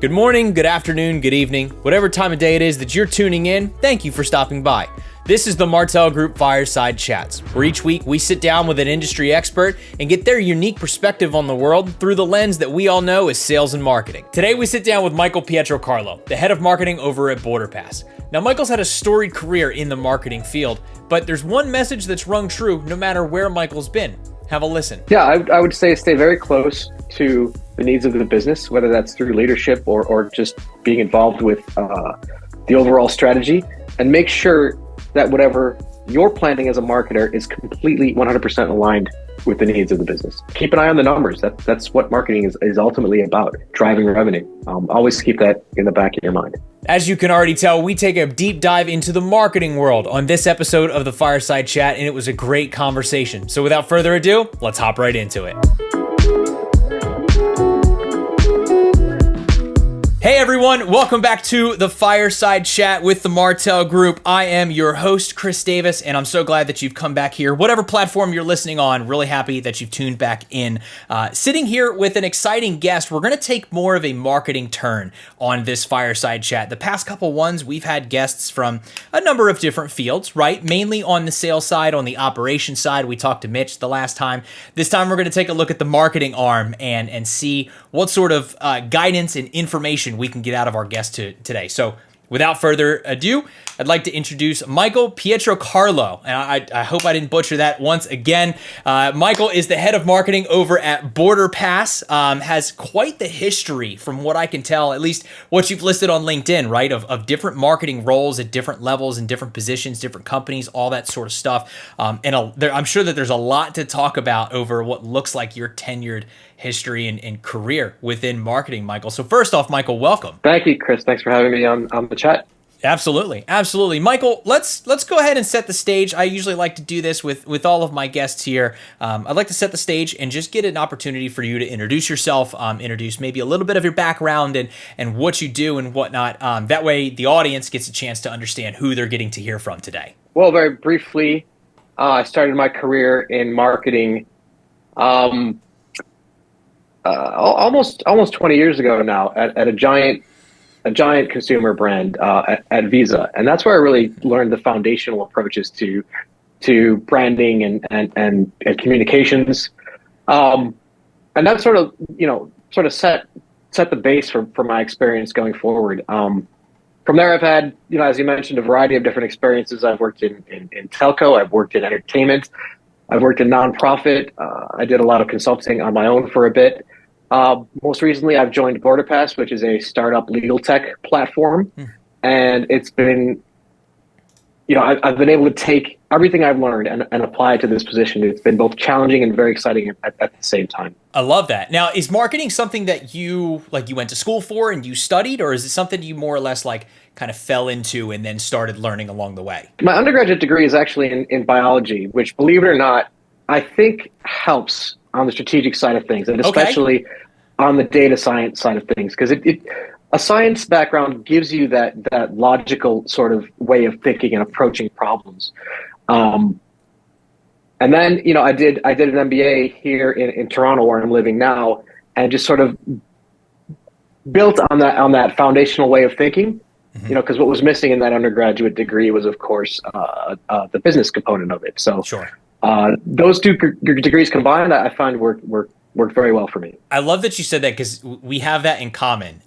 Good morning, good afternoon, good evening, whatever time of day it is that you're tuning in, thank you for stopping by. This is the Martell Group Fireside Chats, where each week we sit down with an industry expert and get their unique perspective on the world through the lens that we all know is sales and marketing. Today we sit down with Michael Pietrocarlo, the head of marketing over at BorderPass. Now Michael's had a storied career in the marketing field, but there's one message that's rung true no matter where Michael's been. Have a listen. Yeah, I would say stay very close to the needs of the business, whether that's through leadership or just being involved with the overall strategy, and make sure that whatever you're planning as a marketer is completely 100% aligned with the needs of the business. Keep an eye on the numbers. That's what marketing is ultimately about, driving revenue. Always keep that in the back of your mind. As you can already tell, we take a deep dive into the marketing world on this episode of the Fireside Chat, and it was a great conversation. So without further ado, let's hop right into it. Hey everyone, welcome back to the Fireside Chat with the Martell Group. I am your host, Chris Davis, and I'm so glad that you've come back here. Whatever platform you're listening on, really happy that you've tuned back in. Sitting here with an exciting guest, we're going to take more of a marketing turn on this Fireside Chat. The past couple ones, we've had guests from a number of different fields, right? Mainly on the sales side, on the operations side. We talked to Mitch the last time. This time we're going to take a look at the marketing arm and see what sort of guidance and information we can get out of our guest today. So without further ado, I'd like to introduce Michael Pietrocarlo. And I hope I didn't butcher that once again. Michael is the head of marketing over at BorderPass, has quite the history from what I can tell, at least what you've listed on LinkedIn, right? Of different marketing roles at different levels and different positions, different companies, all that sort of stuff. I'm sure that there's a lot to talk about over what looks like your tenured history and career within marketing, Michael. So first off, Michael, welcome. Thank you, Chris. Thanks for having me on the chat. Absolutely. Michael, let's go ahead and set the stage. I usually like to do this with all of my guests here. I'd like to set the stage and just get an opportunity for you to introduce yourself, introduce maybe a little bit of your background and what you do and whatnot. That way the audience gets a chance to understand who they're getting to hear from today. Well, very briefly, I started my career in marketing almost 20 years ago now at a giant consumer brand at Visa, and that's where I really learned the foundational approaches to branding and communications, and that sort of set the base for my experience going forward. From there, I've had, as you mentioned, a variety of different experiences. I've worked in telco, I've worked in entertainment, I've worked in nonprofit. I did a lot of consulting on my own for a bit. Most recently, I've joined BorderPass, which is a startup legal tech platform. And it's been, I've been able to take everything I've learned and apply it to this position. It's been both challenging and very exciting at the same time. I love that. Now, is marketing something that you went to school for and you studied, or is it something you more or less kind of fell into and then started learning along the way? My undergraduate degree is actually in biology, which, believe it or not, I think helps on the strategic side of things, and especially on the data science side of things, because a science background gives you that logical sort of way of thinking and approaching problems. And then, I did an MBA here in Toronto, where I'm living now, and just sort of built on that foundational way of thinking. Because what was missing in that undergraduate degree was, of course, the business component of it. So sure. Those two degrees combined, I find work very well for me. I love that you said that, because we have that in common,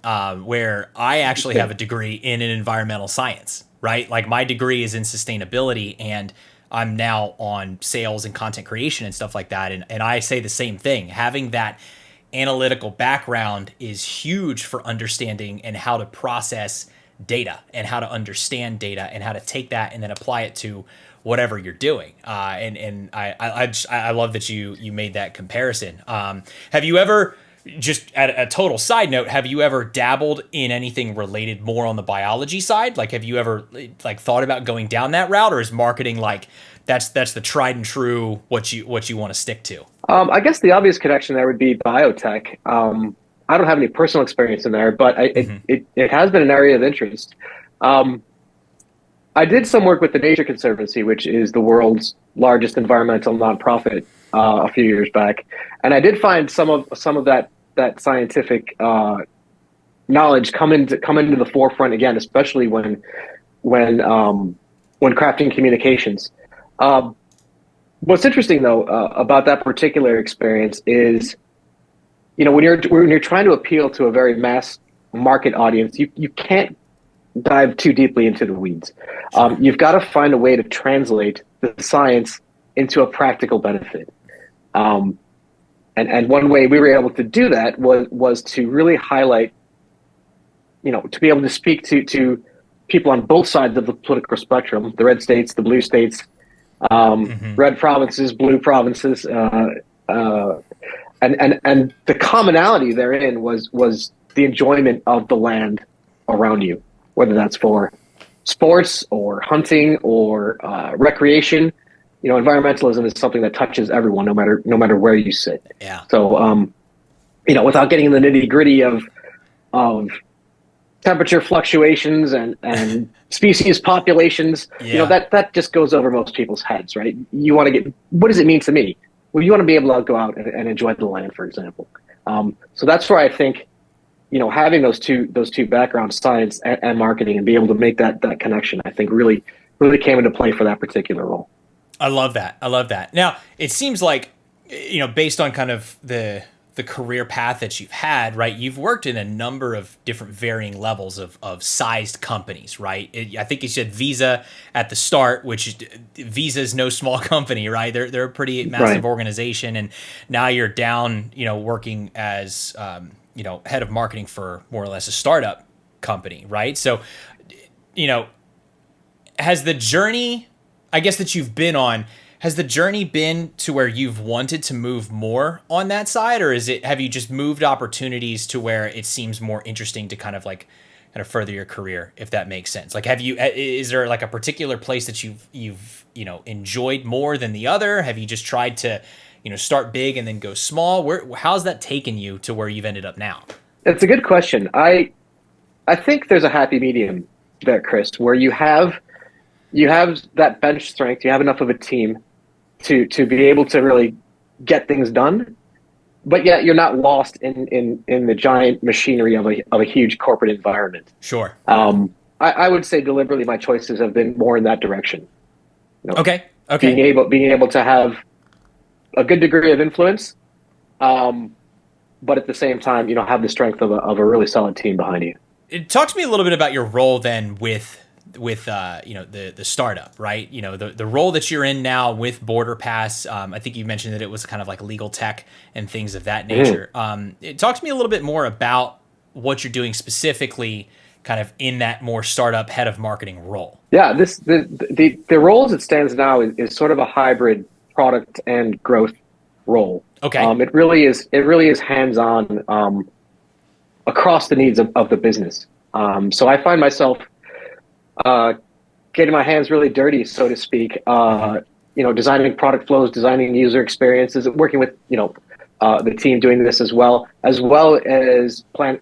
where I actually have a degree in an environmental science, right? Like my degree is in sustainability, and I'm now on sales and content creation and stuff like that. And I say the same thing. Having that analytical background is huge for understanding and how to process data and how to understand data and how to take that and then apply it to whatever you're doing. And I love that you made that comparison. Have you ever, just at a total side note, have you ever dabbled in anything related more on the biology side? Like, have you ever thought about going down that route, or is marketing that's the tried and true what you want to stick to? I guess the obvious connection there would be biotech. I don't have any personal experience in there, but it has been an area of interest. I did some work with the Nature Conservancy, which is the world's largest environmental nonprofit, a few years back, and I did find some of that scientific knowledge come into the forefront again, especially when crafting communications. What's interesting though about that particular experience is, when you're trying to appeal to a very mass market audience, you can't dive too deeply into the weeds. Sure. You've got to find a way to translate the science into a practical benefit. And one way we were able to do that was to really highlight, to be able to speak to people on both sides of the political spectrum, the red states, the blue states, red provinces, blue provinces, and the commonality therein was the enjoyment of the land around you, whether that's for sports or hunting or recreation. Environmentalism is something that touches everyone, no matter where you sit. Yeah. So, without getting in the nitty gritty of temperature fluctuations and species populations, that just goes over most people's heads, right? You want to get, what does it mean to me? Well, you want to be able to go out and enjoy the land, for example. So that's where I think, having those two backgrounds, science and marketing, and be able to make that connection, I think really came into play for that particular role. I love that. Now, it seems like, based on kind of the career path that you've had, right? You've worked in a number of different varying levels of sized companies, right? I think you said Visa at the start, which Visa is no small company, right? They're a pretty massive organization, and now you're down, working as head of marketing for more or less a startup company, right? So, has the journey, I guess, that you've been on, has the journey been to where you've wanted to move more on that side, or have you just moved opportunities to where it seems more interesting to kind of further your career, if that makes sense? Like, is there like a particular place that you've enjoyed more than the other? Have you just tried to, start big and then go small? How's that taken you to where you've ended up now? It's a good question. I think there's a happy medium there, Chris, where you have that bench strength, you have enough of a team to be able to really get things done, but yet you're not lost in the giant machinery of a huge corporate environment. Sure. I would say deliberately my choices have been more in that direction. Okay. Being able to have a good degree of influence, but at the same time, have the strength of a really solid team behind you. Talk to me a little bit about your role then with the startup, right? The role that you're in now with BorderPass. I think you mentioned that it was kind of like legal tech and things of that nature. Talk to me a little bit more about what you're doing specifically, kind of in that more startup head of marketing role. Yeah, the role as it stands now is sort of a hybrid product and growth role. Okay. It really is hands-on across the needs of the business. So I find myself getting my hands really dirty, so to speak, designing product flows, designing user experiences, working with, the team doing this as well as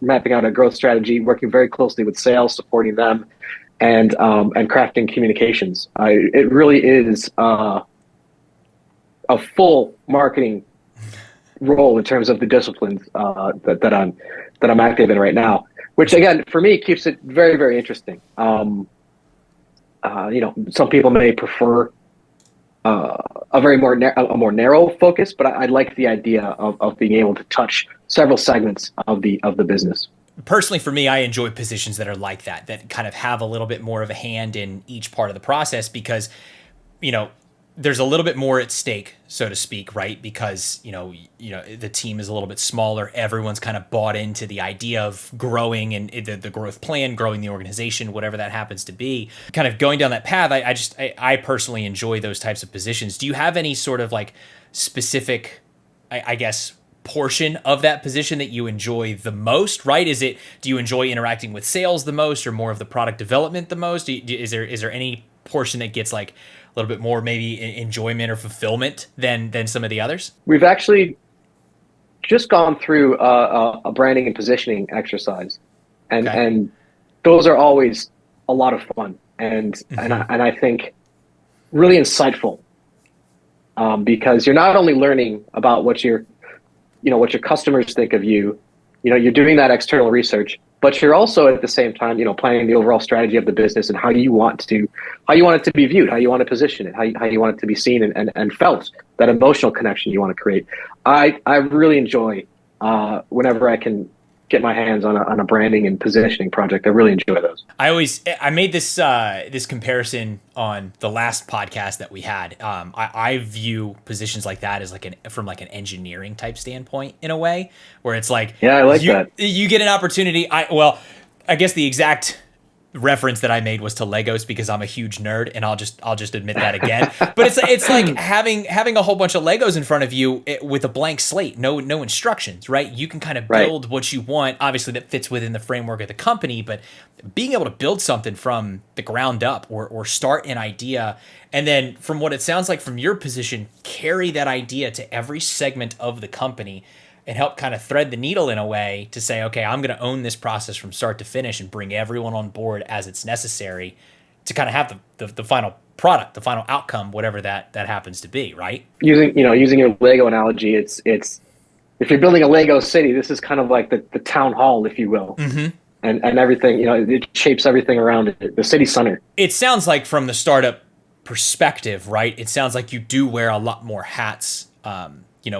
mapping out a growth strategy, working very closely with sales, supporting them, and crafting communications. It really is a full marketing role in terms of the disciplines that I'm active in right now, which again, for me, keeps it very, very interesting. Some people may prefer a more narrow focus, but I like the idea of being able to touch several segments of the business. Personally, for me, I enjoy positions that are like that kind of have a little bit more of a hand in each part of the process, because, there's a little bit more at stake, so to speak, right? Because, the team is a little bit smaller. Everyone's kind of bought into the idea of growing and the growth plan, growing the organization, whatever that happens to be. Kind of going down that path, I personally enjoy those types of positions. Do you have any sort of like specific, I guess, portion of that position that you enjoy the most, right? Do you enjoy interacting with sales the most, or more of the product development the most? Is there any portion that gets like a little bit more maybe enjoyment or fulfillment than some of the others? We've actually just gone through a branding and positioning exercise, and those are always a lot of fun and I think really insightful, because you're not only learning about what your customers think of you. You're doing that external research, but you're also at the same time, planning the overall strategy of the business and how you want it to be viewed, how you want to position it, how you want it to be seen and felt, that emotional connection you want to create. I really enjoy whenever I can get my hands on a branding and positioning project. I really enjoy those. I made this comparison on the last podcast that we had. I view positions like that as from an engineering type standpoint, in a way, where it's like, yeah, I like that. You get an opportunity. I guess the exact reference that I made was to Legos, because I'm a huge nerd, and I'll just admit that again. But it's like having a whole bunch of Legos in front of you with a blank slate, no instructions, right? You can kind of build what you want. Obviously, that fits within the framework of the company, but being able to build something from the ground up, or start an idea, and then, from what it sounds like from your position, carry that idea to every segment of the company and help kind of thread the needle in a way to say, okay, I'm going to own this process from start to finish and bring everyone on board as it's necessary to kind of have the final product, the final outcome, whatever that happens to be, right? Using your Lego analogy, it's if you're building a Lego city, this is kind of like the town hall, if you will. Mm-hmm. And everything, it shapes everything around it, the city center. It sounds like, from the startup perspective, right? It sounds like you do wear a lot more hats,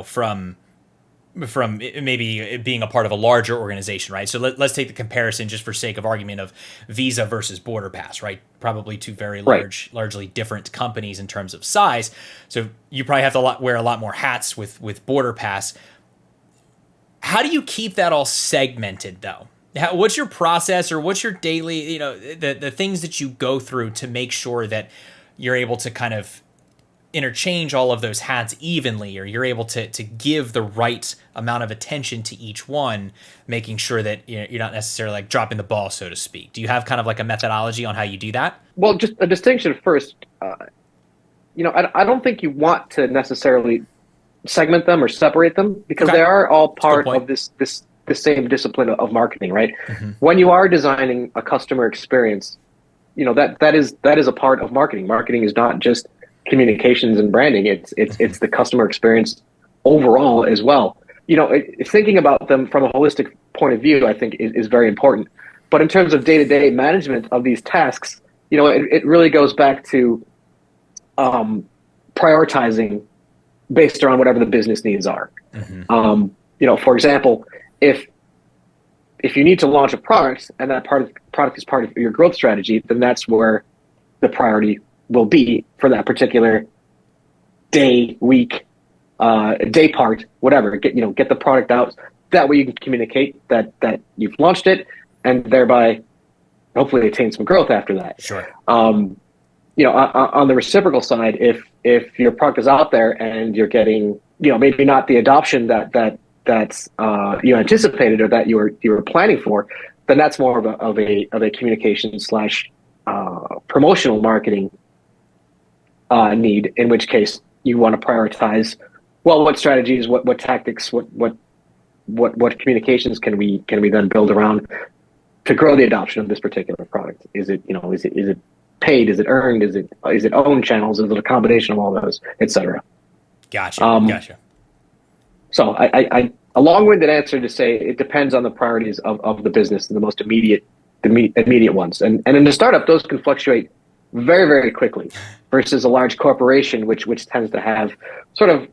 from maybe being a part of a larger organization, right? So let's take the comparison, just for sake of argument, of Visa versus BorderPass, right? Probably two very largely different companies in terms of size. So you probably have to wear a lot more hats with BorderPass. How do you keep that all segmented, though? What's your process, or what's your daily, the things that you go through to make sure that you're able to kind of interchange all of those hats evenly, or you're able to give the right amount of attention to each one, making sure that you're not necessarily like dropping the ball, so to speak? Do you have kind of like a methodology on how you do that? Well, just a distinction first. I don't think you want to necessarily segment them or separate them, because they are all part of this same discipline of marketing, right? Mm-hmm. When you are designing a customer experience, that is a part of marketing. Marketing is not just communications and branding. It's the customer experience overall as well. Thinking about them from a holistic point of view, I think is very important. But in terms of day-to-day management of these tasks, it really goes back to prioritizing based around whatever the business needs are. Mm-hmm. For example, if you need to launch a product, and that product is part of your growth strategy, then that's where the priority will be for that particular day, week, day part, whatever. Get the product out. That way you can communicate that you've launched it, and thereby hopefully attain some growth after that. Sure. On the reciprocal side, if your product is out there and you're getting, maybe not the adoption that's you anticipated or that you were planning for, then that's more of a communication / promotional marketing need, in which case you want to prioritize, well, what strategies, what tactics, what communications can we then build around to grow the adoption of this particular product? Is it paid? Is it earned? Is it owned channels? Is it a combination of all those, etc.? Gotcha. So I a long-winded answer to say it depends on the priorities of the business and the most immediate ones. And in a startup, those can fluctuate very, very quickly versus a large corporation, which tends to have sort of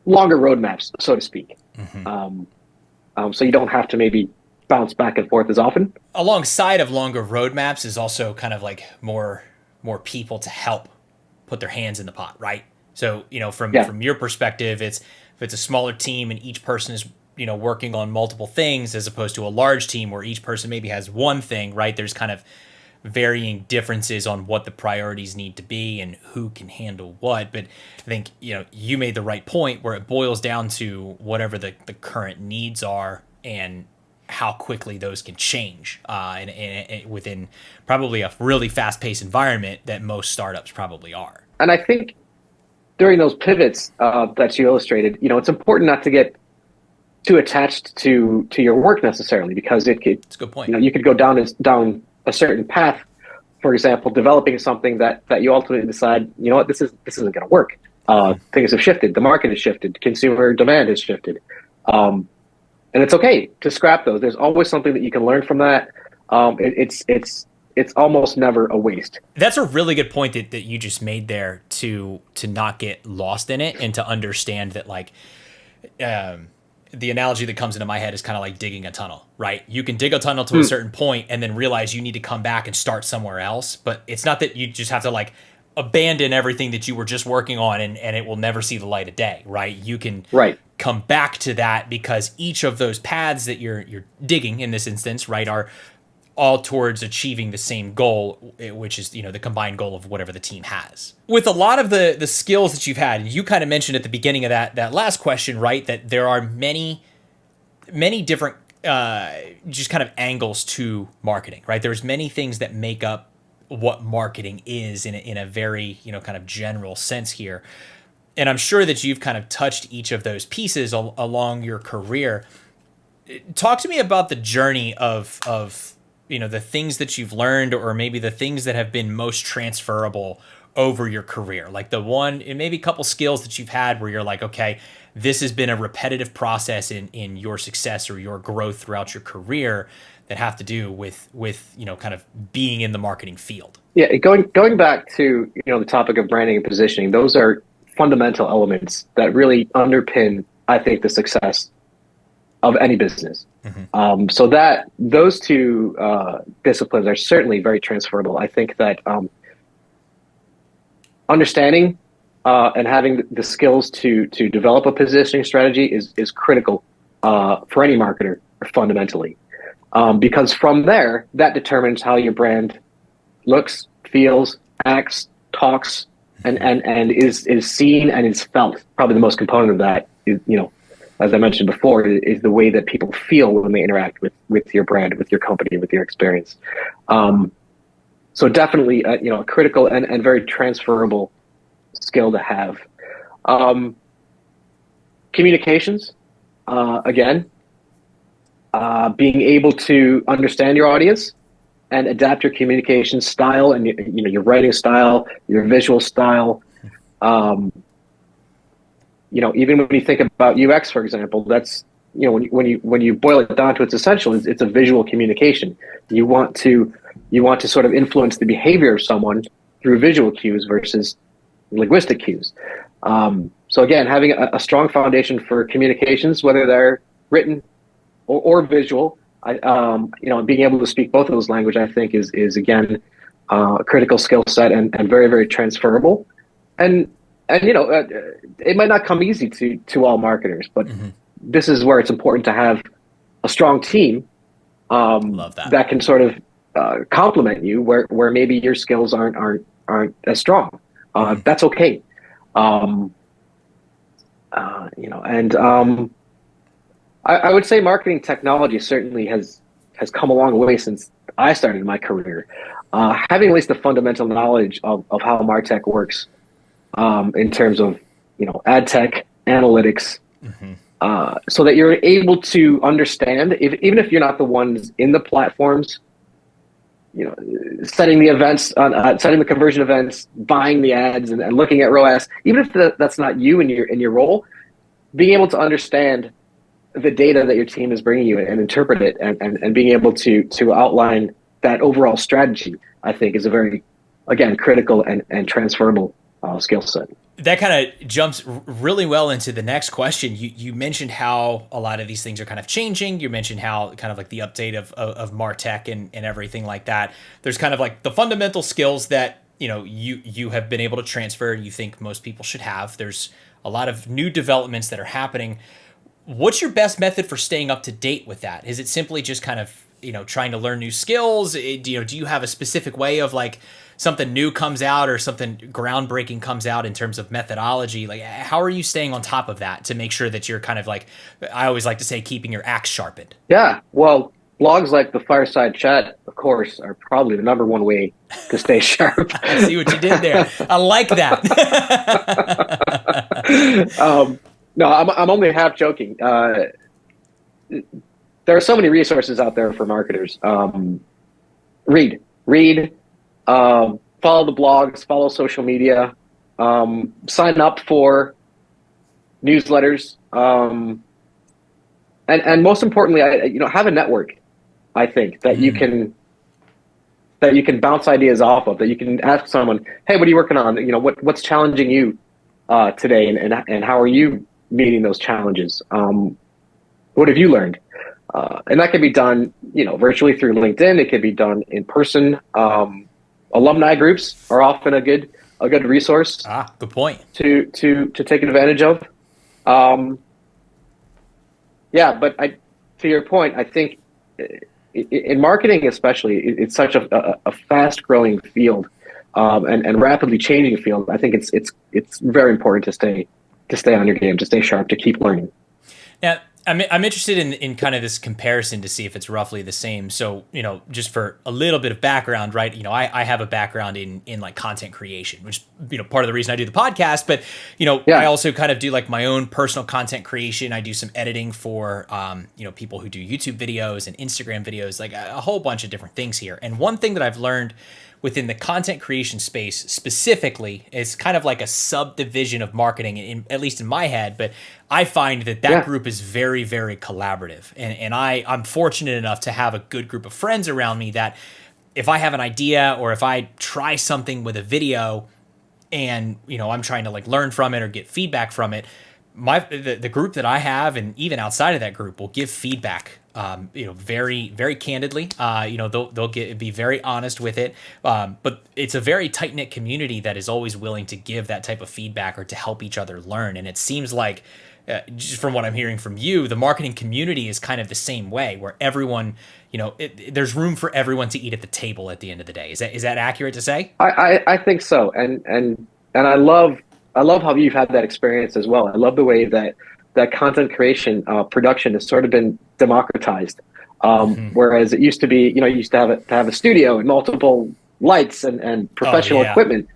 longer roadmaps, so to speak. Mm-hmm. So you don't have to maybe bounce back and forth as often. Alongside of longer roadmaps is also kind of like more people to help put their hands in the pot, right? So, from your perspective, if it's a smaller team and each person is, working on multiple things, as opposed to a large team where each person maybe has one thing, right? There's kind of varying differences on what the priorities need to be and who can handle what. But I think, you made the right point where it boils down to whatever the current needs are and how quickly those can change and within probably a really fast-paced environment that most startups probably are. And I think during those pivots that you illustrated, it's important not to get too attached to your work necessarily, because it's a good point. You could go down a certain path, for example, developing something that you ultimately decide, this isn't going to work. Things have shifted. The market has shifted. Consumer demand has shifted. and it's okay to scrap those. There's always something that you can learn from that. It's almost never a waste. That's a really good point that you just made there, to not get lost in it and to understand that, like, the analogy that comes into my head is kind of like digging a tunnel, right? You can dig a tunnel to a certain point and then realize you need to come back and start somewhere else. But it's not that you just have to like abandon everything that you were just working on and it will never see the light of day, right? You can come back to that because each of those paths that you're digging in this instance, right, are all towards achieving the same goal, which is, you know, the combined goal of whatever the team has. With a lot of the skills that you've had, you kind of mentioned at the beginning of that last question, right, that there are many different just kind of angles to marketing, right? There's many things that make up what marketing is in a very, you know, kind of general sense here. And I'm sure that you've kind of touched each of those pieces along your career. Talk to me about the journey of you know, the things that you've learned, or maybe the things that have been most transferable over your career. Like the one, and maybe a couple skills that you've had where you're like, okay, this has been a repetitive process in your success or your growth throughout your career that have to do with, you know, kind of being in the marketing field. Yeah, going back to, you know, the topic of branding and positioning, those are fundamental elements that really underpin, I think, the success of any business. So that those two disciplines are certainly very transferable. I think that understanding and having the skills to develop a positioning strategy is critical for any marketer, fundamentally, because from there, that determines how your brand looks, feels, acts, talks, and is seen and is felt. Probably the most component of that is, you know, as I mentioned before, is the way that people feel when they interact with your brand, with your company, with your experience. So definitely, you know, a critical and very transferable skill to have. Communications, again, being able to understand your audience and adapt your communication style and, you know, your writing style, your visual style. You know, even when you think about UX, for example, that's, you know, when you boil it down to its essential, it's a visual communication. You want to sort of influence the behavior of someone through visual cues versus linguistic cues. So again, having a strong foundation for communications, whether they're written or visual, you know, being able to speak both of those languages, I think is again a critical skill set and very, very transferable. And you know, it might not come easy to all marketers, but this is where it's important to have a strong team that can sort of complement you where maybe your skills aren't as strong. That's okay. You know, and I would say marketing technology certainly has come a long way since I started my career. Having at least the fundamental knowledge of how MarTech works. In terms of, you know, ad tech, analytics, so that you're able to understand, even if you're not the ones in the platforms, you know, setting the events, setting the conversion events, buying the ads, and looking at ROAS, even if that's not you in your role, being able to understand the data that your team is bringing you and interpret it and being able to outline that overall strategy, I think is a very, again, critical and transferable skill set. That kind of jumps really well into the next question. You mentioned how a lot of these things are kind of changing. You mentioned how kind of like the update of MarTech and everything like that. There's kind of like the fundamental skills that, you know, you have been able to transfer and you think most people should have. There's a lot of new developments that are happening. What's your best method for staying up to date with that? Is it simply just kind of, you know, trying to learn new skills? Do you have a specific way of like something new comes out or something groundbreaking comes out in terms of methodology? Like, how are you staying on top of that to make sure that you're kind of like, I always like to say, keeping your axe sharpened? Yeah, well, blogs like the Fireside Chat, of course, are probably the number one way to stay sharp. I see what you did there. I like that. No, I'm only half joking. There are so many resources out there for marketers. Read, follow the blogs, follow social media, sign up for newsletters. and most importantly, have a network. I think that you can bounce ideas off of. That you can ask someone, "Hey, what are you working on? What's challenging you today, and how are you meeting those challenges? What have you learned?" And that can be done, virtually through LinkedIn. It can be done in person. Alumni groups are often a good resource. Good point. To take advantage of. But to your point, I think in marketing, especially, it's such a fast growing field, and rapidly changing field. I think it's very important to stay on your game, to stay sharp, to keep learning. Now, I'm interested in kind of this comparison to see if it's roughly the same. So, just for a little bit of background, right? I have a background in like content creation, which, part of the reason I do the podcast, but, I also kind of do like my own personal content creation. I do some editing for, people who do YouTube videos and Instagram videos, like a whole bunch of different things here. And one thing that I've learned within the content creation space specifically is kind of like a subdivision of marketing, at least in my head, but I find that group is very, very collaborative. And I'm fortunate enough to have a good group of friends around me that if I have an idea or if I try something with a video and, I'm trying to like learn from it or get feedback from it, the group that I have, and even outside of that group, will give feedback, very, very candidly. They'll be very honest with it. But it's a very tight knit community that is always willing to give that type of feedback or to help each other learn. And it seems like, just from what I'm hearing from you, the marketing community is kind of the same way, where everyone, there's room for everyone to eat at the table at the end of the day. Is that accurate to say? I think so, and I love how you've had that experience as well. I love the way that content creation, production has sort of been democratized. Whereas it used to be, you used to have a studio and multiple lights and professional equipment.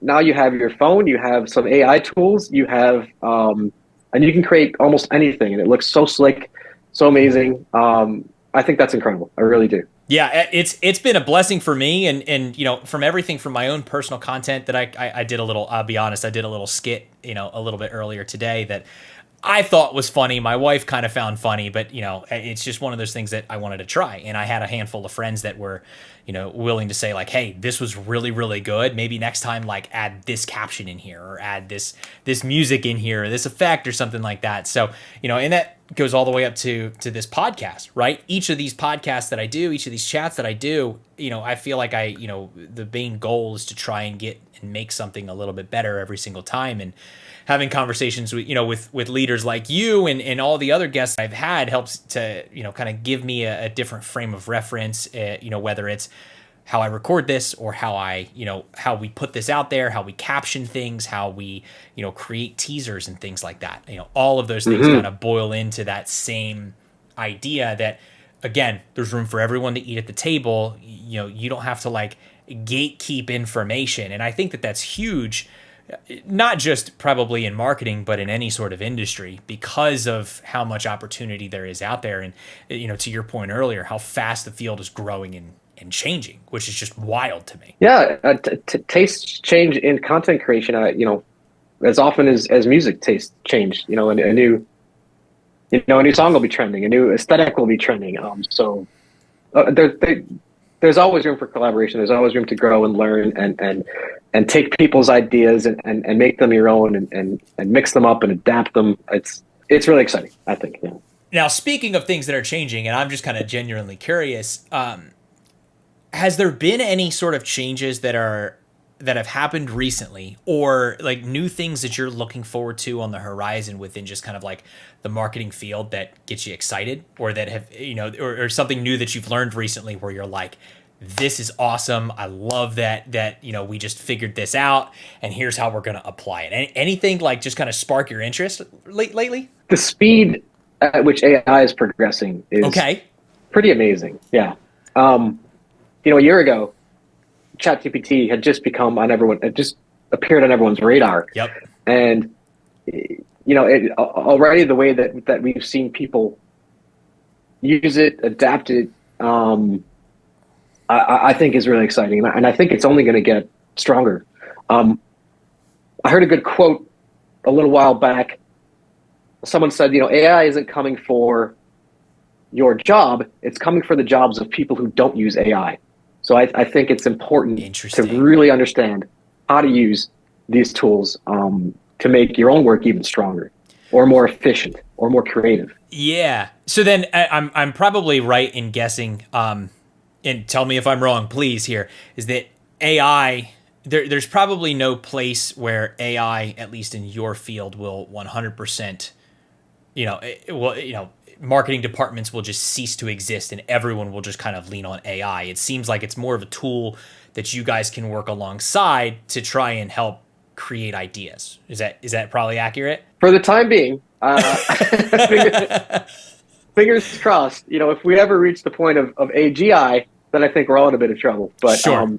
Now you have your phone, you have some AI tools, you have, and you can create almost anything, and it looks so slick, so amazing. I think that's incredible. I really do. Yeah, it's been a blessing for me, and from everything from my own personal content that I did a little. I'll be honest, I did a little skit, a little bit earlier today that I thought was funny. My wife kind of found funny, but it's just one of those things that I wanted to try. And I had a handful of friends that were, willing to say like, "Hey, this was really, really good. Maybe next time, like, add this caption in here, or add this music in here, or this effect, or something like that." So, and that goes all the way up to this podcast, right? Each of these podcasts that I do, each of these chats that I do, I feel like the main goal is to try and get and make something a little bit better every single time. And having conversations with leaders like you and all the other guests I've had helps to, kind of give me a different frame of reference, whether it's how I record this or how we put this out there, how we caption things, how we, create teasers and things like that. All of those things kind of boil into that same idea that, again, there's room for everyone to eat at the table. You don't have to like gatekeep information. And I think that that's huge, not just probably in marketing, but in any sort of industry, because of how much opportunity there is out there. And, to your point earlier, how fast the field is growing and changing, which is just wild to me. Yeah. Tastes change in content creation, as often as music tastes change, a new song will be trending, a new aesthetic will be trending. There's always room for collaboration. There's always room to grow and learn and take people's ideas and make them your own and mix them up and adapt them. It's really exciting, I think. Yeah. Now, speaking of things that are changing, and I'm just kind of genuinely curious, has there been any sort of changes that have happened recently, or like new things that you're looking forward to on the horizon within just kind of like the marketing field that gets you excited, or that have, or something new that you've learned recently where you're like, this is awesome. I love that, we just figured this out and here's how we're going to apply it. Anything like just kind of spark your interest lately? The speed at which AI is progressing is pretty amazing. Yeah. A year ago, ChatGPT had just appeared on everyone's radar. Yep. And already the way that we've seen people use it, adapt it, I think is really exciting, and I think it's only going to get stronger. I heard a good quote a little while back someone said, AI isn't coming for your job, it's coming for the jobs of people who don't use AI. So I think it's important to Interesting. really understand how to use these tools to make your own work even stronger or more efficient or more creative. Yeah. So then I'm probably right in guessing, and tell me if I'm wrong, please, here, is that AI, there's probably no place where AI, at least in your field, will 100%, marketing departments will just cease to exist and everyone will just kind of lean on AI. It seems like it's more of a tool that you guys can work alongside to try and help create ideas. Is that probably accurate? For the time being, fingers crossed. If we ever reach the point of AGI, then I think we're all in a bit of trouble. But Sure.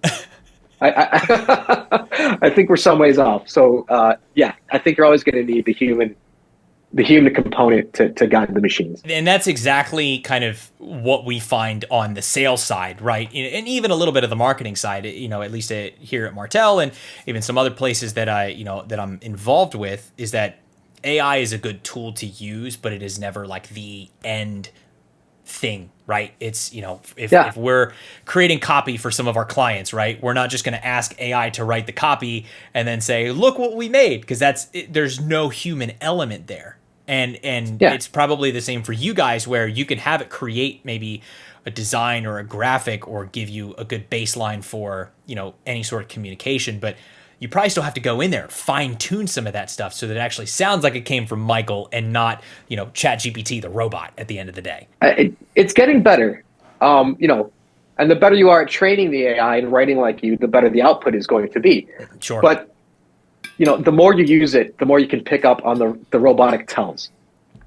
I think we're some ways off. So yeah, I think you're always going to need the human component to guide the machines. And that's exactly kind of what we find on the sales side, right? And even a little bit of the marketing side, at least here at Martell and even some other places that I'm involved with, is that AI is a good tool to use, but it is never like the end thing, right? It's, if we're creating copy for some of our clients, right, we're not just going to ask AI to write the copy and then say, look what we made, because there's no human element there. And It's probably the same for you guys, where you can have it create maybe a design or a graphic or give you a good baseline for, any sort of communication, but you probably still have to go in there, fine tune some of that stuff so that it actually sounds like it came from Michael and not, ChatGPT, the robot, at the end of the day. It's getting better, and the better you are at training the AI and writing like you, the better the output is going to be. Sure. But, the more you use it, the more you can pick up on the robotic tells.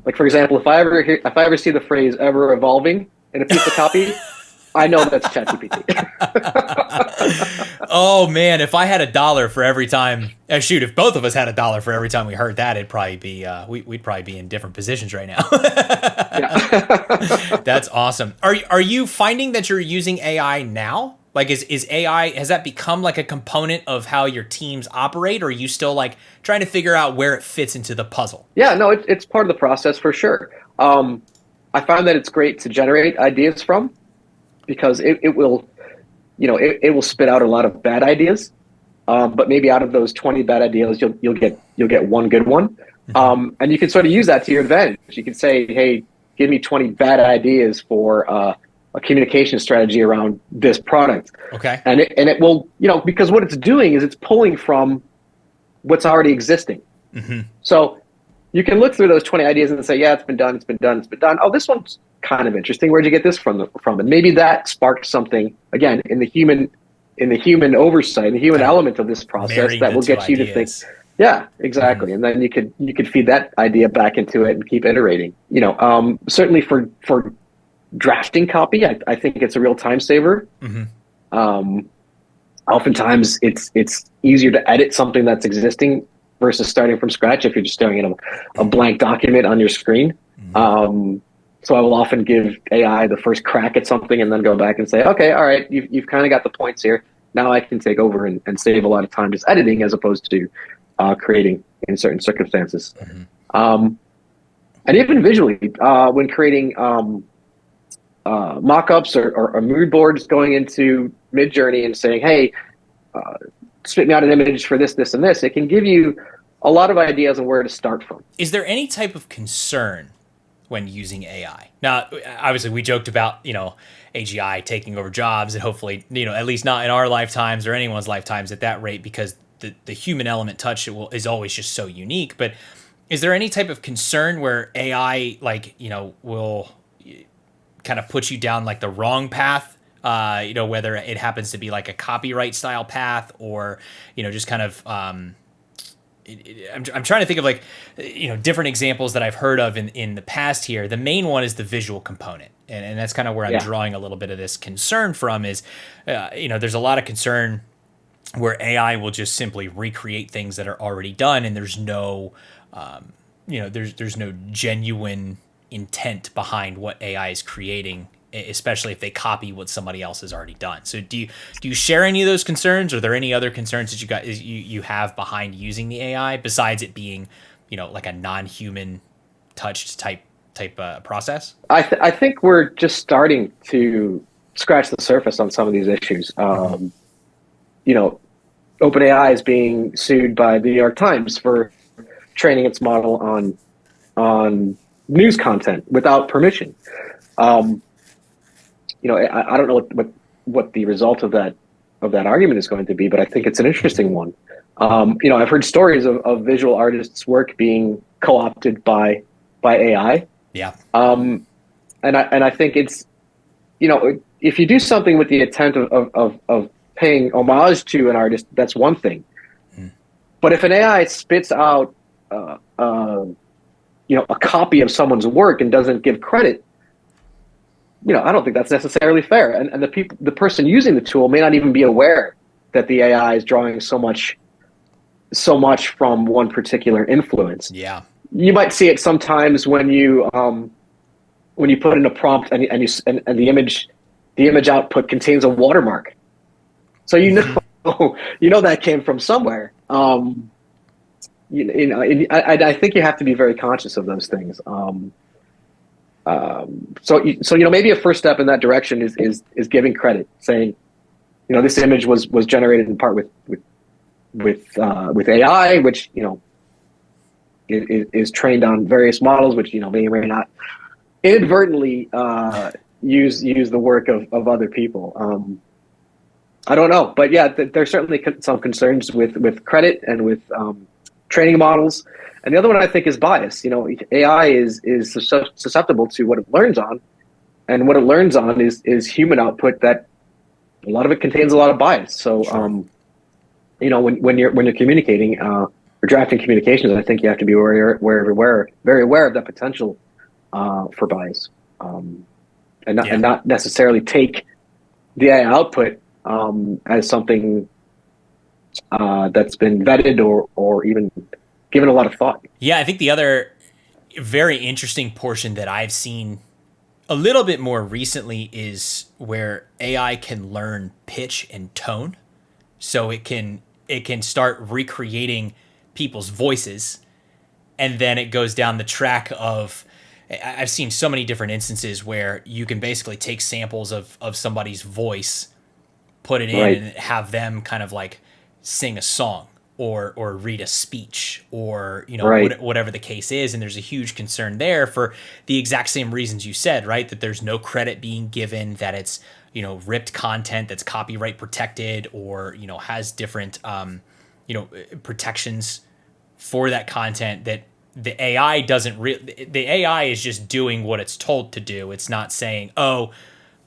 Like, for example, if I ever see the phrase "ever evolving" in a piece of copy, I know that's ChatGPT. Oh man, if I had $1 for every time, if both of us had $1 for every time we heard that, it'd probably be we'd probably be in different positions right now. That's awesome. Are you finding that you're using AI now? Like, is AI, has that become like a component of how your teams operate, or are you still like trying to figure out where it fits into the puzzle? Yeah, no, it's part of the process for sure. I find that it's great to generate ideas from, because it will, it will spit out a lot of bad ideas, but maybe out of those 20 bad ideas, you'll get one good one, and you can sort of use that to your advantage. You can say, hey, give me 20 bad ideas for a communication strategy around this product. Okay. And it will, because what it's doing is it's pulling from what's already existing. Mm-hmm. So you can look through those 20 ideas and say, yeah, it's been done. Oh, this one's kind of interesting. Where'd you get this from? And maybe that sparked something, again, in the human oversight, the human element of this process, that will get you to think. Yeah, exactly. Mm-hmm. And then you could feed that idea back into it and keep iterating. Certainly for drafting copy, I think it's a real time saver. Mm-hmm. Oftentimes it's easier to edit something that's existing versus starting from scratch if you're just staring at a blank document on your screen. Mm-hmm. So I will often give AI the first crack at something and then go back and say, okay, all right, you've kind of got the points here. Now I can take over and save a lot of time just editing as opposed to creating in certain circumstances. Mm-hmm. And even visually, when creating mock-ups or mood boards, going into Midjourney and saying, hey, spit me out an image for this, this, and this, it can give you a lot of ideas on where to start from. Is there any type of concern when using AI? Now, obviously, we joked about, AGI taking over jobs, and hopefully, at least not in our lifetimes or anyone's lifetimes at that rate, because the human element touch is always just so unique. But is there any type of concern where AI, will kind of put you down like the wrong path? Whether it happens to be like a copyright style path or, just kind of, I'm trying to think of like, different examples that I've heard of in the past here. The main one is the visual component. And that's kind of where I'm drawing a little bit of this concern from is, there's a lot of concern where AI will just simply recreate things that are already done. And there's no, there's no genuine intent behind what AI is creating, especially if they copy what somebody else has already done. So do you share any of those concerns? Are there any other concerns that you have behind using the AI besides it being, like a non-human touched type process? I think we're just starting to scratch the surface on some of these issues. You know, OpenAI is being sued by the New York Times for training its model on news content without permission. You know, I don't know what the result of that argument is going to be, but I think it's an interesting one. You know, I've heard stories of visual artists' work being co-opted by AI. Yeah. And I think it's, you know, if you do something with the intent of paying homage to an artist, that's one thing. But if an AI spits out, you know, a copy of someone's work and doesn't give credit, you know, I don't think that's necessarily fair. And the person using the tool may not even be aware that the AI is drawing so much from one particular influence. Yeah. You might see it sometimes when you put in a prompt and the image output contains a watermark. So you know that came from somewhere. You know, I think you have to be very conscious of those things. So you know, maybe a first step in that direction is giving credit, saying, you know, this image was generated in part with AI, which, you know, is trained on various models, which, you know, may or may not inadvertently use the work of other people. I don't know, but yeah, there's certainly some concerns with credit and with training models. And the other one I think is bias. You know, AI is susceptible to what it learns on, and what it learns on is human output that a lot of it contains a lot of bias. So, sure. You know, when you're communicating or drafting communications, I think you have to be very aware of that potential for bias, and not necessarily take the AI output as something that's been vetted or even given a lot of thought. Yeah, I think the other very interesting portion that I've seen a little bit more recently is where AI can learn pitch and tone. So it can start recreating people's voices, and then it goes down the track of, I've seen so many different instances where you can basically take samples of somebody's voice, put it in, right, and have them kind of like sing a song or read a speech, or, you know, right, whatever the case is. And there's a huge concern there for the exact same reasons you said, right? That there's no credit being given, that it's, you know, ripped content that's copyright protected, or, you know, has different, you know, protections for that content, that the AI doesn't the AI is just doing what it's told to do. It's not saying, oh,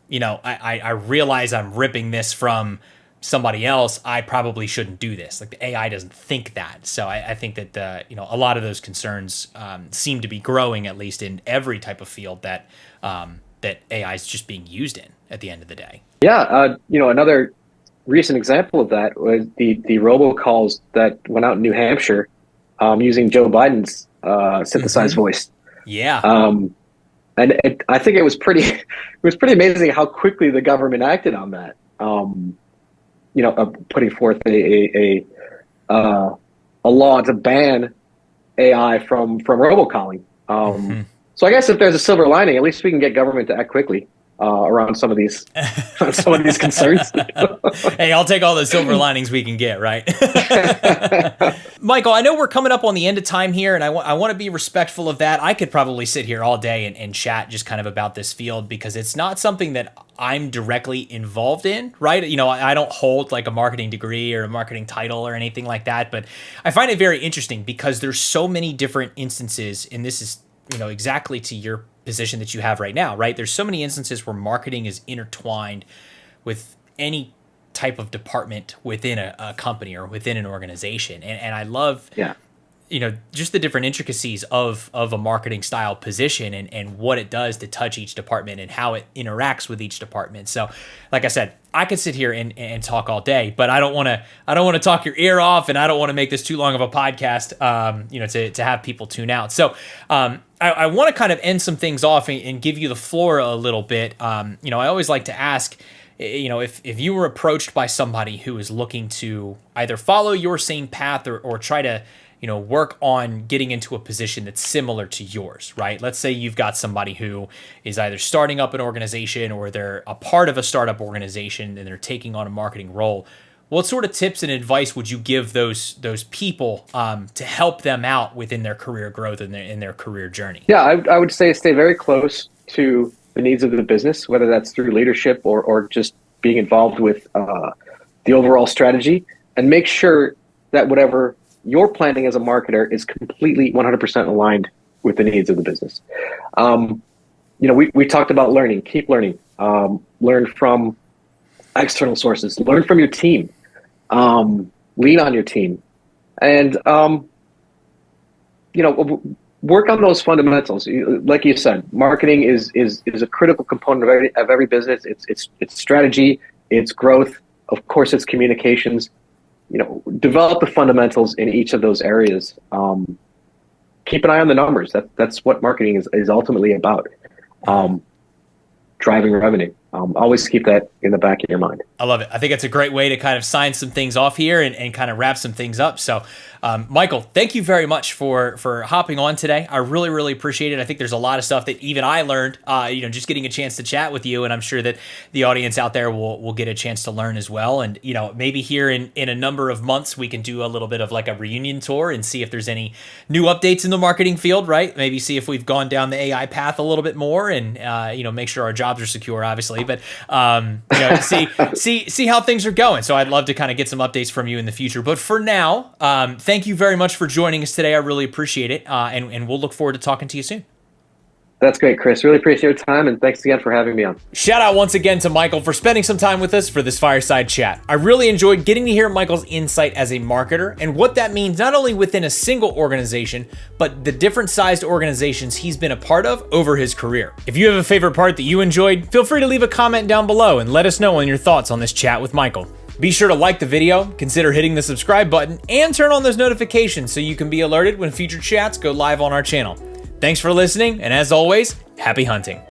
you know, I realize I'm ripping this from somebody else, I probably shouldn't do this. Like, the AI doesn't think that. So I think that you know, a lot of those concerns seem to be growing, at least in every type of field that that AI is just being used in at the end of the day. Yeah, you know, another recent example of that was the robocalls that went out in New Hampshire using Joe Biden's synthesized voice. Yeah. And I think it was pretty amazing how quickly the government acted on that. You know, putting forth a law to ban AI from robocalling. So I guess if there's a silver lining, at least we can get government to act quickly around some of these concerns. Hey, I'll take all the silver linings we can get, right? Michael, I know we're coming up on the end of time here, and I want to be respectful of that. I could probably sit here all day and chat just kind of about this field, because it's not something that I'm directly involved in, right? You know, I don't hold like a marketing degree or a marketing title or anything like that, but I find it very interesting because there's so many different instances, and this is, you know, exactly to your position that you have right now, right? There's so many instances where marketing is intertwined with any type of department within a company or within an organization. And I love, you know, just the different intricacies of a marketing style position and what it does to touch each department and how it interacts with each department. So like I said, I could sit here and talk all day, but I don't want to talk your ear off, and I don't want to make this too long of a podcast, you know, to have people tune out. So I want to kind of end some things off and give you the floor a little bit. You know, I always like to ask, you know, if you were approached by somebody who is looking to either follow your same path or try to, work on getting into a position that's similar to yours, right? Let's say you've got somebody who is either starting up an organization or they're a part of a startup organization and they're taking on a marketing role. What sort of tips and advice would you give those people to help them out within their career growth and in their career journey? Yeah, I would say stay very close to the needs of the business, whether that's through leadership or just being involved with the overall strategy, and make sure that whatever you're planning as a marketer is completely 100% aligned with the needs of the business. We talked about learning, keep learning, learn from external sources, learn from your team, lean on your team, and work on those fundamentals. Like you said, marketing is a critical component of every business. It's strategy, it's growth, of course, it's communications. Develop the fundamentals in each of those areas. Keep an eye on the numbers. That's what marketing is ultimately about. Driving revenue. Always keep that in the back of your mind. I love it. I think it's a great way to kind of sign some things off here and kind of wrap some things up. So, Michael, thank you very much for hopping on today. I really, really appreciate it. I think there's a lot of stuff that even I learned, just getting a chance to chat with you, and I'm sure that the audience out there will get a chance to learn as well. And, maybe here in a number of months, we can do a little bit of like a reunion tour and see if there's any new updates in the marketing field, right? Maybe see if we've gone down the AI path a little bit more and, make sure our jobs are secure, obviously. But see how things are going. So I'd love to kind of get some updates from you in the future. But for now, thank you very much for joining us today. I really appreciate it, and we'll look forward to talking to you soon. That's great, Chris. Really appreciate your time, and thanks again for having me on. Shout out once again to Michael for spending some time with us for this fireside chat. I really enjoyed getting to hear Michael's insight as a marketer and what that means not only within a single organization, but the different sized organizations he's been a part of over his career. If you have a favorite part that you enjoyed, feel free to leave a comment down below and let us know on your thoughts on this chat with Michael. Be sure to like the video, consider hitting the subscribe button, and turn on those notifications so you can be alerted when future chats go live on our channel. Thanks for listening, and as always, happy hunting.